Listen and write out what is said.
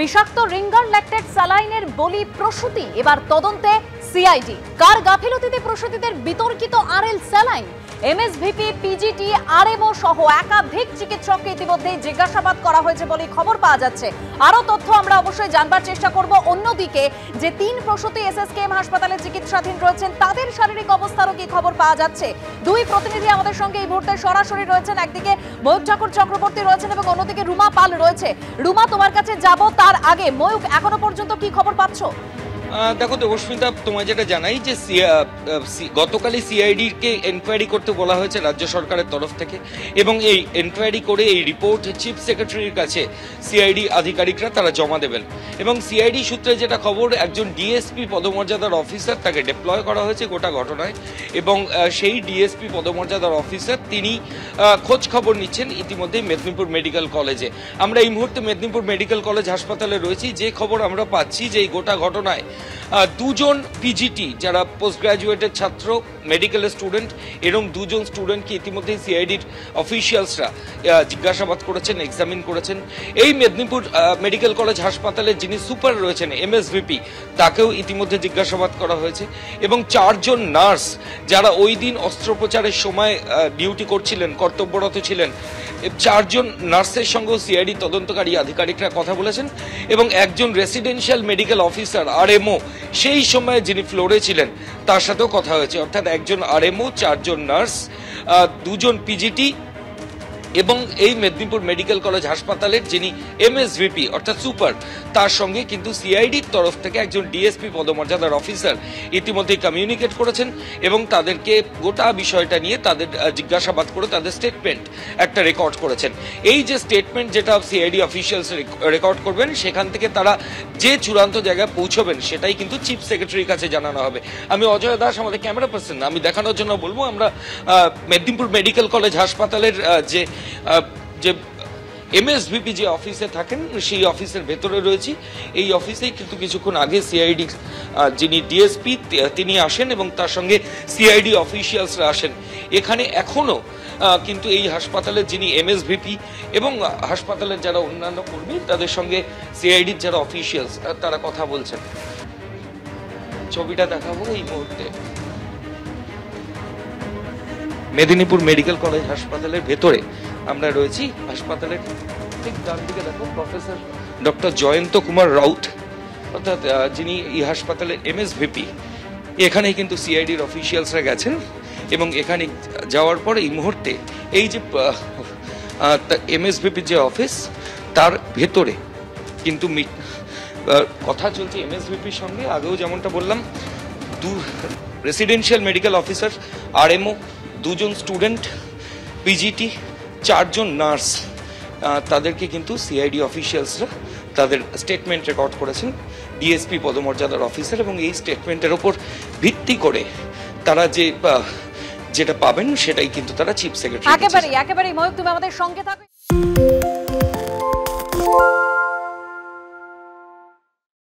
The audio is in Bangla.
বিষাক্ত রিঙ্গার ল্যাকটেট স্যালাইনের বলি প্রসূতি, এবার তদন্তে সিআইডি। কার গাফিলতিতে প্রসূতিদের বিতর্কিত RL saline? MSVP, PGT, RMO সহ একাধিক চিকিৎসককে ইতিমধ্যেই জিজ্ঞাসাবাদ করা হয়েছে বলে খবর পাওয়া যাচ্ছে। আরো তথ্য আমরা অবশ্যই জানবার চেষ্টা করব। অন্যদিকে যে 3 প্রসূতি এসএসকেএম হাসপাতালে চিকিৎসাধীন রয়েছেন তাদের শারীরিক অবস্থারও কি খবর পাওয়া যাচ্ছে? দুই প্রতিনিধি আমাদের সঙ্গে এই মুহূর্তে সরাসরি রয়েছেন। একদিকে ময়ূক ঠাকুর চক্রবর্তী রয়েছেন এবং অন্যদিকে রুমা পাল রয়েছে। রুমা, তোমার কাছে যাব তার আগে ময়ূক, এখনো পর্যন্ত কি খবর পাচ্ছ? দেখো দেবস্মিতা, তোমায় যেটা জানাই যে গতকালই সিআইডিকে এনকোয়ারি করতে বলা হয়েছে রাজ্য সরকারের তরফ থেকে, এবং এই এনকোয়ারি করে এই রিপোর্ট চিফ সেক্রেটারির কাছে সিআইডি আধিকারিকরা তারা জমা দেবেন। এবং সিআইডি সূত্রে যেটা খবর, একজন ডিএসপি পদমর্যাদার অফিসার তাকে ডিপ্লয় করা হয়েছে গোটা ঘটনায়, এবং সেই ডিএসপি পদমর্যাদার অফিসার তিনি খোঁজ খবর নিচ্ছেন ইতিমধ্যে মেদিনীপুর মেডিকেল কলেজে। আমরা এই মুহূর্তে মেদিনীপুর মেডিকেল কলেজ হাসপাতালে রয়েছি। যে খবর আমরা পাচ্ছি যে এই গোটা ঘটনায় দুজন পিজিটি যারা পোস্ট গ্রাজুয়েটের ছাত্র, মেডিকেল স্টুডেন্ট, এবং দুজন স্টুডেন্টকে ইতিমধ্যেই সিআইডির অফিসিয়ালসরা জিজ্ঞাসাবাদ করেছেন, এক্সামিন করেছেন। এই মেদিনীপুর মেডিকেল কলেজ হাসপাতালে যিনি সুপার রয়েছেন এমএসভিপি, তাকেও ইতিমধ্যে জিজ্ঞাসাবাদ করা হয়েছে। এবং 4 জন নার্স যারা ওই দিন অস্ত্রোপচারের সময় ডিউটি করছিলেন, কর্তব্যরত ছিলেন, 4 জন নার্সের সঙ্গেও সিআইডি তদন্তকারী আধিকারিকরা কথা বলেছেন। এবং একজন রেসিডেন্সিয়াল মেডিকেল অফিসার আরএমও সেই সময় যিনি ফ্লোরে ছিলেন তার সাথেও কথা হয়েছে। অর্থাৎ একজন আরএমও, 4 জন নার্স, 2 জন পিজিটি এবং এই মেদিনীপুর মেডিকেল কলেজ হাসপাতালের যিনি এমএসভিপি অর্থাৎ সুপার, তার সঙ্গে কিন্তু সিআইডির তরফ থেকে একজন ডিএসপি পদমর্যাদার অফিসার ইতিমধ্যে কমিউনিকেট করেছেন এবং তাদেরকে গোটা বিষয়টা নিয়ে তাদের জিজ্ঞাসাবাদ করে তাদের স্টেটমেন্ট একটা রেকর্ড করেছেন। এই যে স্টেটমেন্ট যেটা সিআইডি অফিসিয়ালস রেকর্ড করবেন, সেখান থেকে তারা যে চূড়ান্ত জায়গায় পৌঁছবেন সেটাই কিন্তু চিফ সেক্রেটারির কাছে জানানো হবে। আমি অজয় দাস, আমাদের ক্যামেরা পার্সন, আমি দেখানোর জন্য বলবো আমরা মেদিনীপুর মেডিকেল কলেজ হাসপাতালের যে এমএসভিপি যে অফিসে থাকেন সেই অফিসের ভেতরে রয়েছি। এই অফিসেই কিন্তু কিছুক্ষণ আগে সিআইডি যিনি ডিএসপি তিনি আসেন এবং তার সঙ্গে সিআইডি অফিসিয়ালসরা আসেন। এখানে এখনো কিন্তু এই হাসপাতালের যিনি এমএসভিপি এবং হাসপাতালের যারা অন্যান্য কর্মী তাদের সঙ্গে সিআইডির যারা অফিসিয়ালস তারা কথা বলছেন। ছবিটা দেখাবো এই মুহূর্তে। মেদিনীপুর মেডিকেল কলেজ হাসপাতালের ভেতরে আমরা রয়েছি। হাসপাতালের ঠিক ডান দিকে দেখো প্রফেসর ডক্টর জয়ন্ত কুমার রাউত, অর্থাৎ যিনি এই হাসপাতালের এমএসভিপি। এখানেই কিন্তু সিআইডির অফিসিয়ালসরা গেছেন এবং এখানে যাওয়ার পর এই মুহূর্তে এই যে এমএসভিপির যে অফিস তার ভেতরে কিন্তু কথা চলছে এমএসভিপির সঙ্গে। আগেও যেমনটা বললাম, 2 রেসিডেন্সিয়াল মেডিকেল অফিসার, আরএমও, 2 জন স্টুডেন্ট, পিজিটি, 4 জন নার্স, তাদেরকে কিন্তু সিআইডি অফিসিয়ালসরা তাদের স্টেটমেন্ট রেকর্ড করেছেন ডিএসপি পদমর্যাদার অফিসার, এবং এই স্টেটমেন্টের ওপর ভিত্তি করে তারা যেটা পাবেন সেটাই কিন্তু তারা চিফ সেক্রেটারি। একেবারেই ময়ূক, তুমি আমাদের সঙ্গে থাকো।